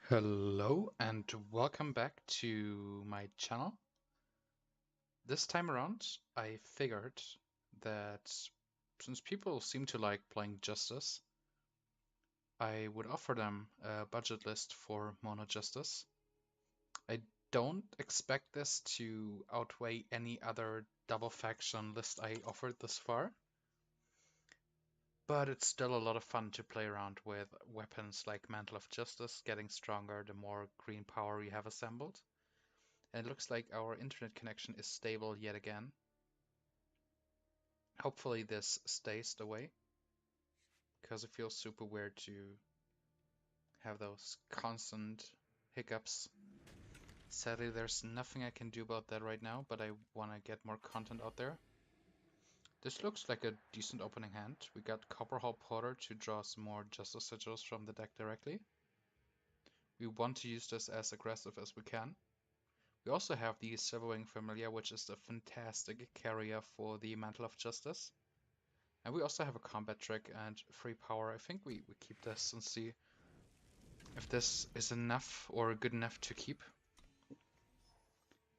Hello and welcome back to my channel. This time around I figured that since people seem to like playing Justice, I would offer them a budget list for Mono Justice. I don't expect this to outweigh any other double faction list I offered this far, but it's still a lot of fun to play around with weapons like Mantle of Justice getting stronger the more green power we have assembled. And it looks like our internet connection is stable yet again. Hopefully this stays the way, because it feels super weird to have those constant hiccups. Sadly, there's nothing I can do about that right now, but I want to get more content out there. This looks like a decent opening hand. We got Copperhall Porter to draw some more Justice Sigils from the deck directly. We want to use this as aggressive as we can. We also have the Silverwing Familiar, which is a fantastic carrier for the Mantle of Justice. And we also have a combat trick and free power. I think we keep this and see if this is enough or good enough to keep.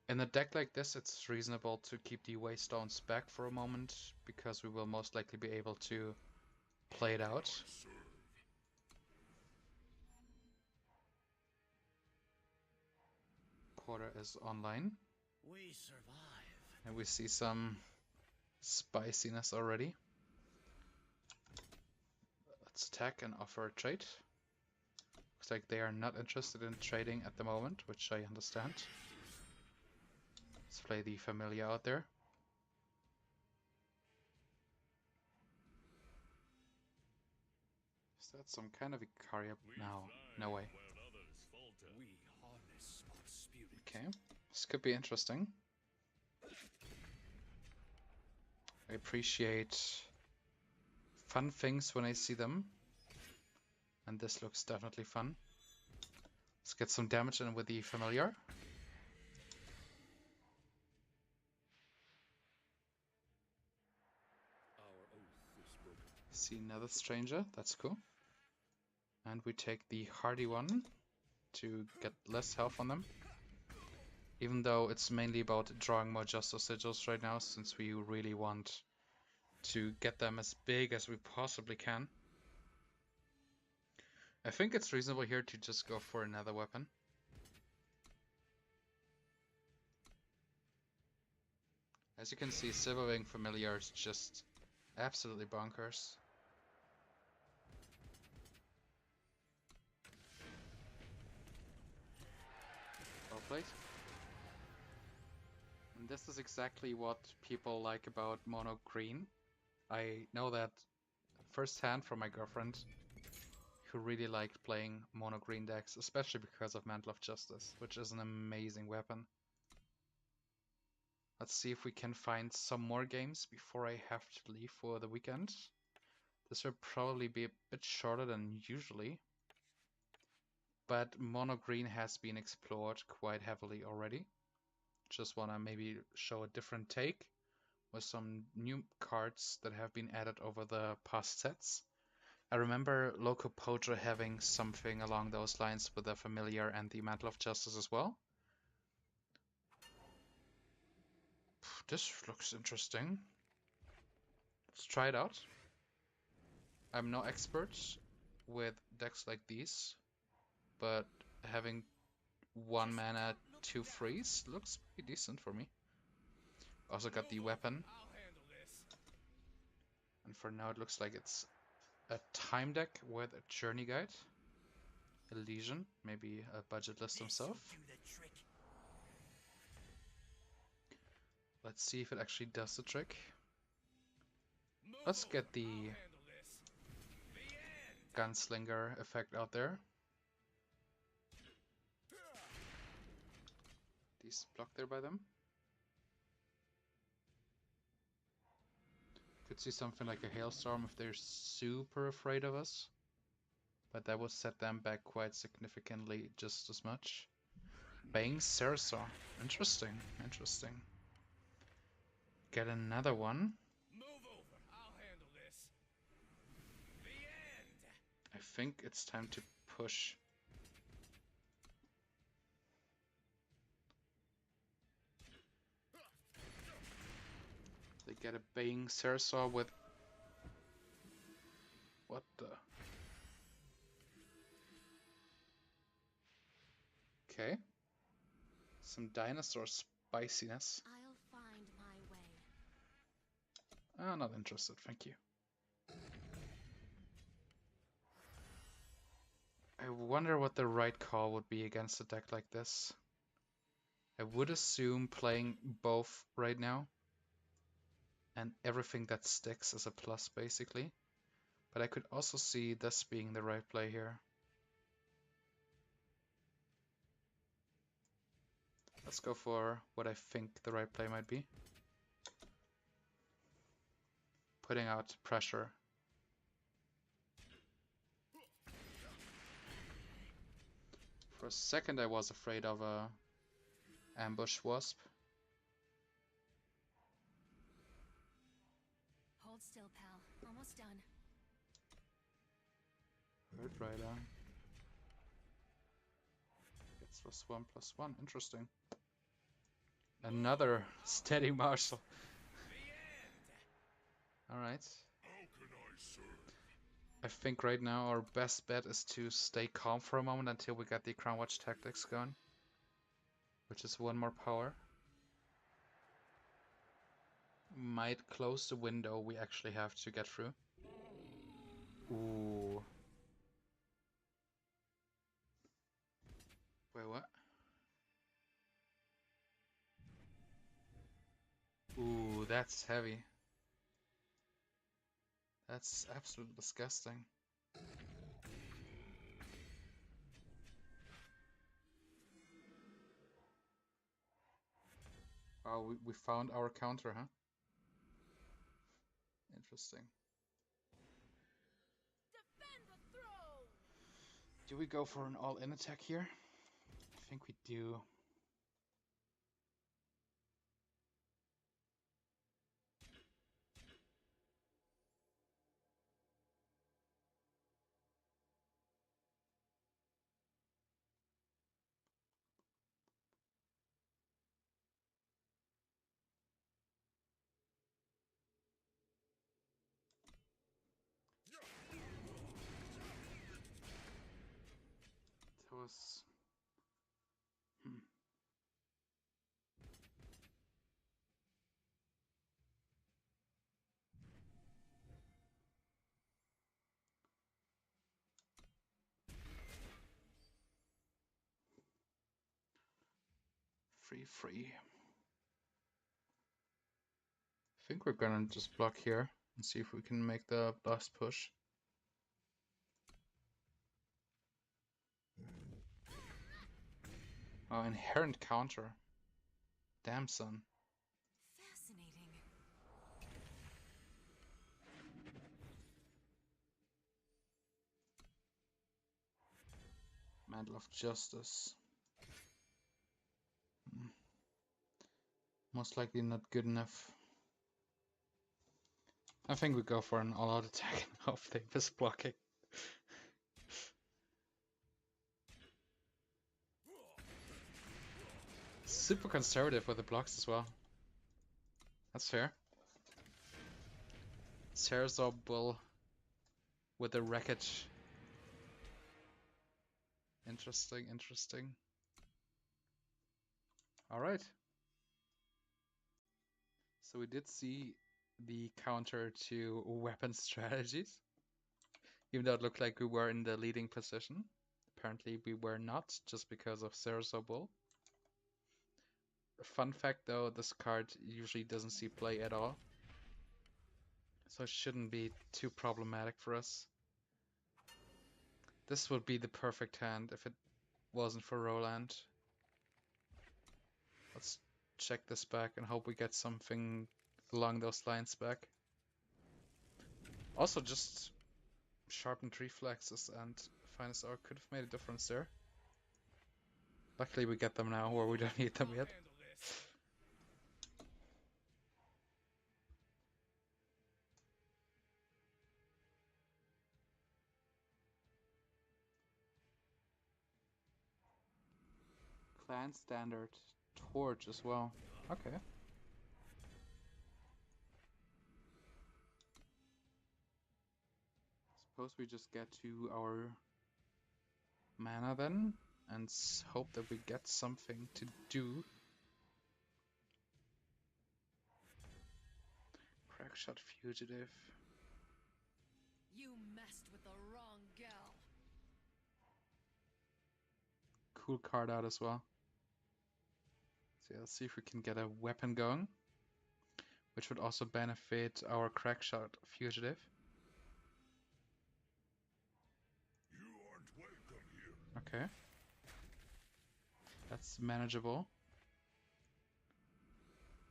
In a deck like this, it's reasonable to keep the Waystones back for a moment, because we will most likely be able to play it out. Porter is online. We survive. And we see some spiciness already. Let's attack and offer a trade. Looks like they are not interested in trading at the moment, which I understand. Let's play the Familiar out there. Is that some kind of Icaria? No, no way. Okay, this could be interesting. I appreciate fun things when I see them. And this looks definitely fun. Let's get some damage in with the Familiar. See another stranger, that's cool. And we take the hardy one to get less health on them. Even though it's mainly about drawing more Justice Sigils right now, since we really want to get them as big as we possibly can. I think it's reasonable here to just go for another weapon. As you can see, Silverwing Familiar is just absolutely bonkers. Well played. And this is exactly what people like about Mono Green. I know that firsthand from my girlfriend, who really liked playing Mono Green decks, especially because of Mantle of Justice, which is an amazing weapon. Let's see if we can find some more games before I have to leave for the weekend. This will probably be a bit shorter than usually, but Mono Green has been explored quite heavily already. Just want to maybe show a different take with some new cards that have been added over the past sets. I remember Loco Poacher having something along those lines with the Familiar and the Mantle of Justice as well. This looks interesting. Let's try it out. I'm no expert with decks like these, but having 1 mana, 2 freeze looks pretty decent for me. Also got the weapon. And for now it looks like it's a time deck with a journey guide. Elysian, maybe a budget list himself. Let's see if it actually does the trick. Let's get the Gunslinger effect out there. Decent block there by them. Could see something like a Hailstorm if they're super afraid of us. But that would set them back quite significantly just as much. Bang Cersaw. Interesting, interesting. Get another one. Move over. I'll handle this. The end. I think it's time to push They get a baying Cersaw with... What the... Okay. Some dinosaur spiciness. I'll find my way. Ah, not interested, thank you. I wonder what the right call would be against a deck like this. I would assume playing both right now. And everything that sticks is a plus, basically. But I could also see this being the right play here. Let's go for what I think the right play might be. Putting out pressure. For a second I was afraid of a ambush wasp. Hold still, pal. Almost done. Bird Rider. Gets +1/+1. Interesting. Another steady marshal. Alright. I think right now our best bet is to stay calm for a moment until we get the Crown Watch tactics going. Which is one more power. Might close the window we actually have to get through. Ooh. Wait, what? Ooh, that's heavy. That's absolutely disgusting. Oh, we found our counter, huh? Interesting. Defend the throne! Do we go for an all-in attack here? I think we do. That was... Free. I think we're gonna just block here and see if we can make the blast push. Oh, inherent counter. Damn, son. Fascinating. Mantle of Justice. Most likely not good enough. I think we go for an all-out attack and hope they miss blocking. Super conservative with the blocks as well. That's fair. Cersaw Bull with the wreckage. Interesting. Alright. So we did see the counter to weapon strategies. Even though it looked like we were in the leading position. Apparently we were not, just because of Cersaw Bull. Fun fact though, this card usually doesn't see play at all. So it shouldn't be too problematic for us. This would be the perfect hand if it wasn't for Roland. Let's check this back and hope we get something along those lines back. Also, just sharpened reflexes and finest hour could have made a difference there. Luckily we get them now where we don't need them yet. Clan standard torch as well. Okay. Suppose we just get to our mana then, and hope that we get something to do. Crackshot Fugitive. You messed with the wrong gal. Cool card out as well. So yeah, let's see if we can get a weapon going, which would also benefit our Crackshot Fugitive. You aren't welcome here. Okay. That's manageable.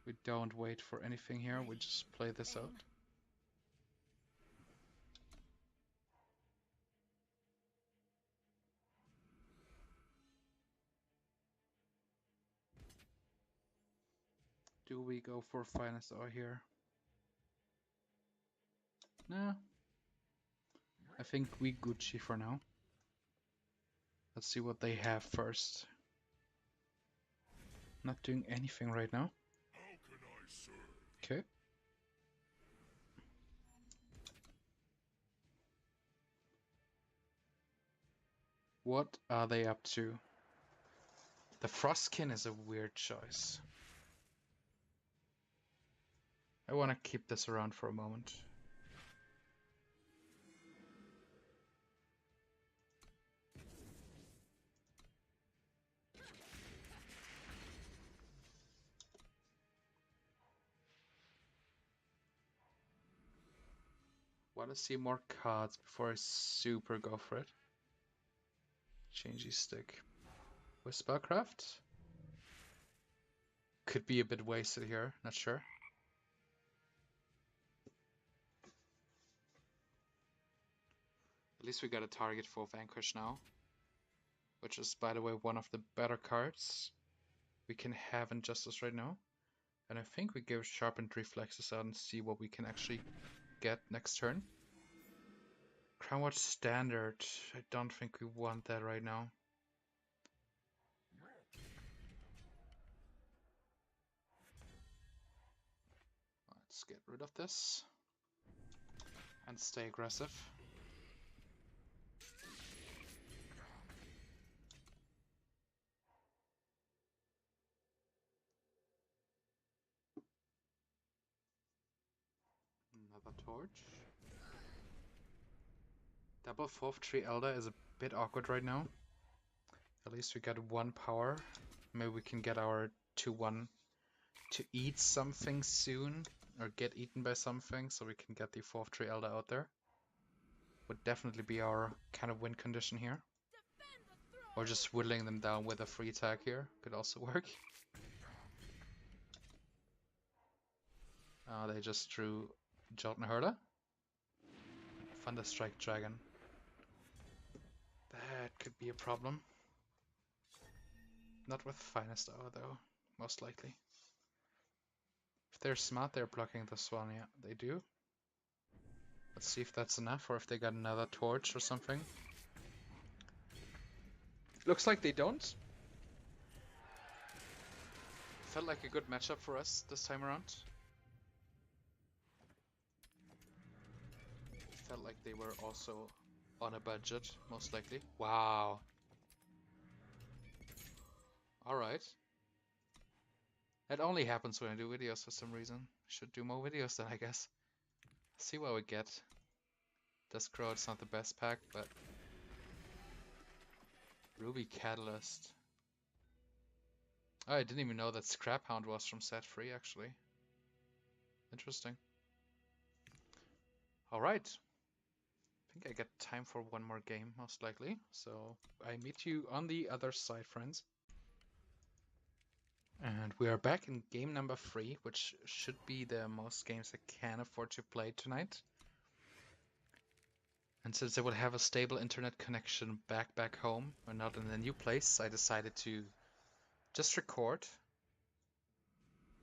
We don't wait for anything here, we just play this out. Do we go for Finest Hour here? Nah. I think we Gucci for now. Let's see what they have first. Not doing anything right now. How can I serve? Okay. What are they up to? The Frostkin is a weird choice. I want to keep this around for a moment. Want to see more cards before I super go for it. Changey stick. Whispercraft? Could be a bit wasted here, not sure. At least we got a target for Vanquish now. Which is, by the way, one of the better cards we can have in Justice right now. And I think we give Sharpened Reflexes out and see what we can actually get next turn. Crownwatch Standard. I don't think we want that right now. Let's get rid of this. And stay aggressive. Another torch. Double 4th Tree Elder is a bit awkward right now. At least we got 1 power. Maybe we can get our 2-1 to eat something soon. Or get eaten by something, so we can get the 4th Tree Elder out there. Would definitely be our kind of win condition here. Or just whittling them down with a free attack here. Could also work. They just drew Jotun Hurler. Thunderstrike Dragon. That could be a problem. Not with Finest Hour though, most likely. If they're smart, they're blocking this one, yeah, they do. Let's see if that's enough, or if they got another torch or something. Looks like they don't. Felt like a good matchup for us this time around. Felt like they were also on a budget, most likely. Wow. Alright. That only happens when I do videos for some reason. Should do more videos then, I guess. See what we get. Discro, it's not the best pack, but... Ruby Catalyst. Oh, I didn't even know that Scrap Hound was from set 3, actually. Interesting. Alright. I think I got time for one more game, most likely. So, I meet you on the other side, friends. And we are back in game number 3, which should be the most games I can afford to play tonight. And since I would have a stable internet connection back home, and not in a new place, I decided to just record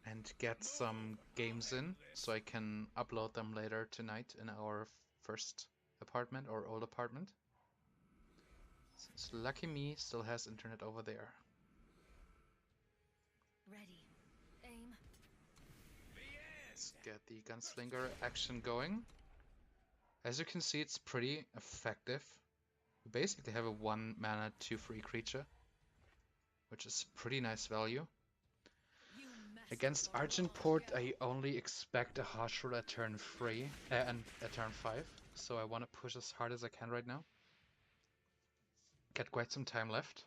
and get some games in, so I can upload them later tonight in our first apartment, or old apartment. Since lucky me still has internet over there. Ready. Aim. Let's get the gunslinger action going. As you can see, it's pretty effective. You basically have a 1 mana 2/3 creature, which is pretty nice value. You messed Against with the Argent wrong Port, guy. I only expect a harsh roll at turn 3 and at turn 5, so I want to push as hard as I can right now. Get quite some time left.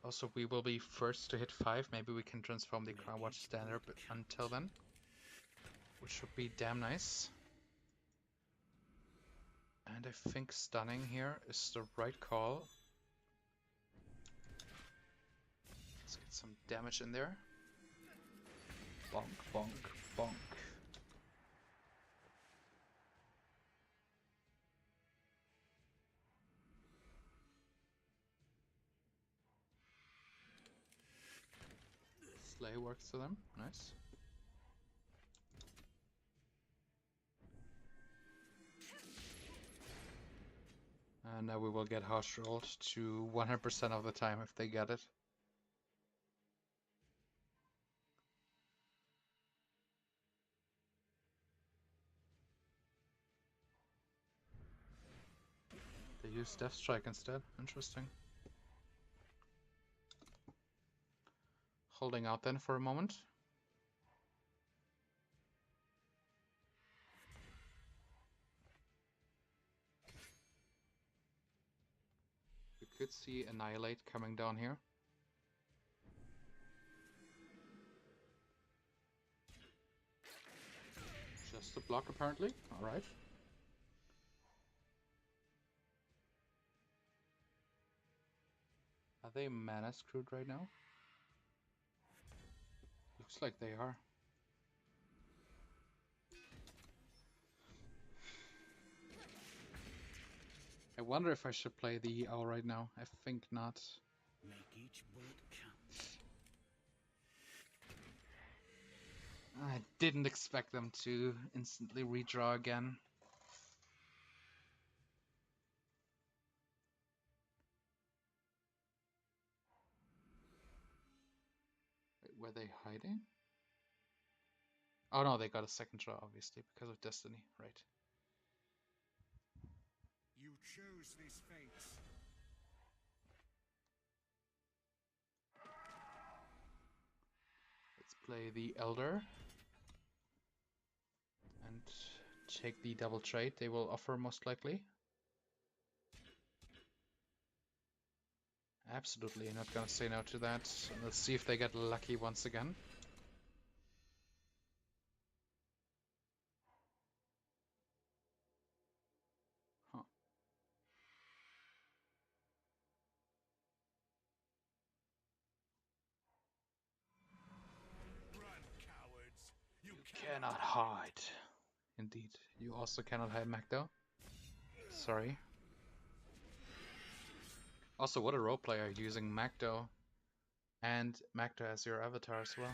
Also, we will be first to hit 5. Maybe we can transform the Crown Watch Standard but until then, which would be damn nice. And I think stunning here is the right call. Let's get some damage in there. Bonk, bonk, bonk. Slay works to them. Nice. And now we will get harsh rolled to 100% of the time if they get it. They use Death Strike instead. Interesting. Holding out then for a moment. You could see Annihilate coming down here. Just a block apparently. Alright. Are they mana screwed right now? Looks like they are. I wonder if I should play the EO right now. I think not. Make each bullet count. I didn't expect them to instantly redraw again. Wait, were they hiding? Oh no, they got a second draw, obviously, because of Destiny, right. You choose these fates. Let's play the Elder. And take the double trade they will offer most likely. Absolutely not gonna say no to that. Let's see if they get lucky once again. Huh. Run, cowards. You Cannot hide. Indeed. You also cannot hide Magdo. Sorry. Also, what a roleplayer using Magdo and Magdo as your avatar as well.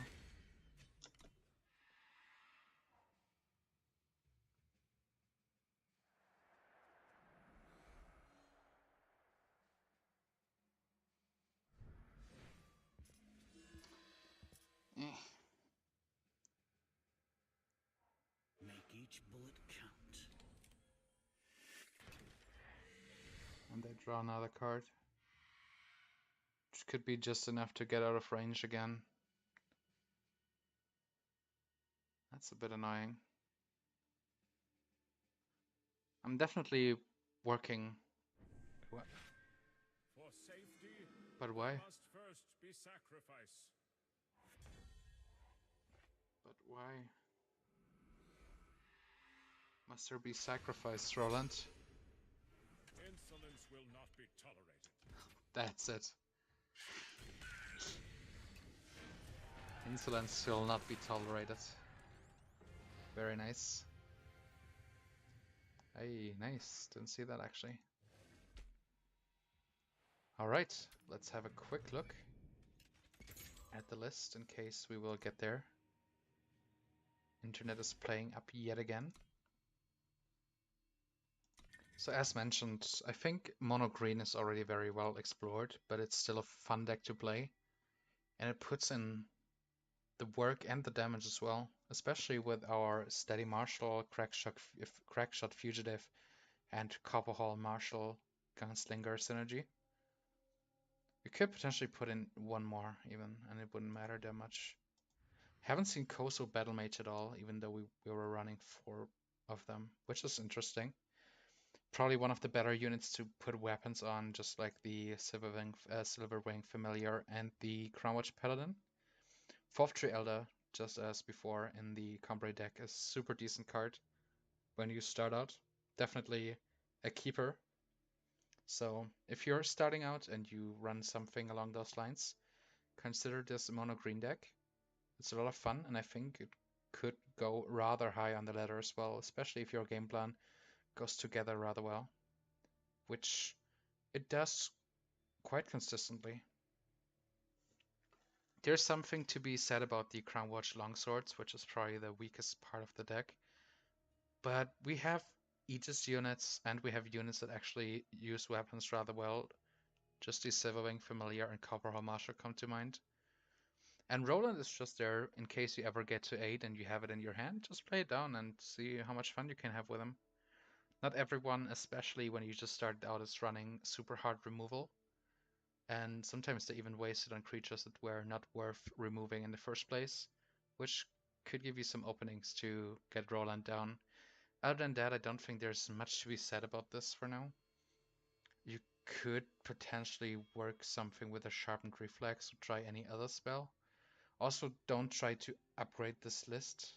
Eh. Make each bullet count. And they draw another card. Which could be just enough to get out of range again. That's a bit annoying. I'm definitely working. What? For safety, But why? must first be sacrificed. But why? Must there be sacrifice, Roland? Insolence will not be tolerated. That's it. Insolence will not be tolerated. Very nice. Hey, nice. Didn't see that actually. Alright, let's have a quick look at the list in case we will get there. Internet is playing up yet again. So as mentioned, I think mono green is already very well explored, but it's still a fun deck to play. And it puts in the work and the damage as well. especially with our Steady Marshal, Crackshot Fugitive, and Copperhall Marshal Gunslinger synergy. We could potentially put in one more even, and it wouldn't matter that much. Haven't seen Koso Battle Mage at all, even though we were running 4 of them, which is interesting. Probably one of the better units to put weapons on, just like the Silverwing Familiar and the Crownwatch Paladin. 4th Tree Elder, just as before in the Combrei deck, is super decent card when you start out. Definitely a keeper. So if you're starting out and you run something along those lines, consider this a mono green deck. It's a lot of fun, and I think it could go rather high on the ladder as well, especially if your game plan goes together rather well, which it does quite consistently. There's something to be said about the Crownwatch Longswords, which is probably the weakest part of the deck. But we have Aegis units, and we have units that actually use weapons rather well. Just the Silverwing Familiar and Copperhall Marshal come to mind. And Roland is just there in case you ever get to 8 and you have it in your hand. Just play it down and see how much fun you can have with him. Not everyone, especially when you just start out, is running super hard removal. And sometimes they even waste it on creatures that were not worth removing in the first place, which could give you some openings to get Roland down. Other than that, I don't think there's much to be said about this for now. You could potentially work something with a Sharpened Reflex or try any other spell. Also, don't try to upgrade this list.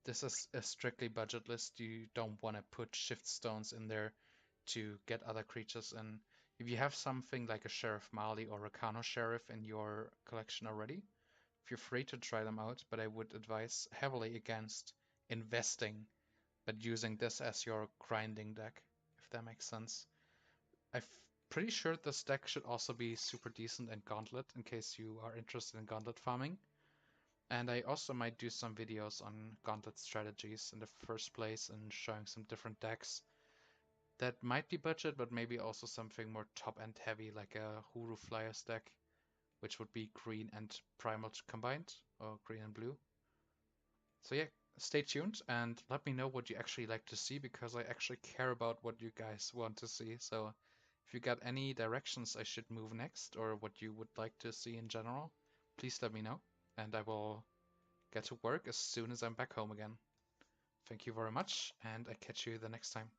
This is a strictly budget list. You don't want to put shift stones in there to get other creatures in. If you have something like a Sheriff Mali or Rakano Sheriff in your collection already, feel free to try them out, but I would advise heavily against investing, but using this as your grinding deck, if that makes sense. I'm pretty sure this deck should also be super decent in Gauntlet, in case you are interested in Gauntlet farming. And I also might do some videos on Gauntlet strategies in the first place and showing some different decks that might be budget, but maybe also something more top-end heavy, like a Huru Flyers deck, which would be green and primal combined, or green and blue. So yeah, stay tuned and let me know what you actually like to see, because I actually care about what you guys want to see. So if you got any directions I should move next, or what you would like to see in general, please let me know, and I will get to work as soon as I'm back home again. Thank you very much, and I catch you the next time.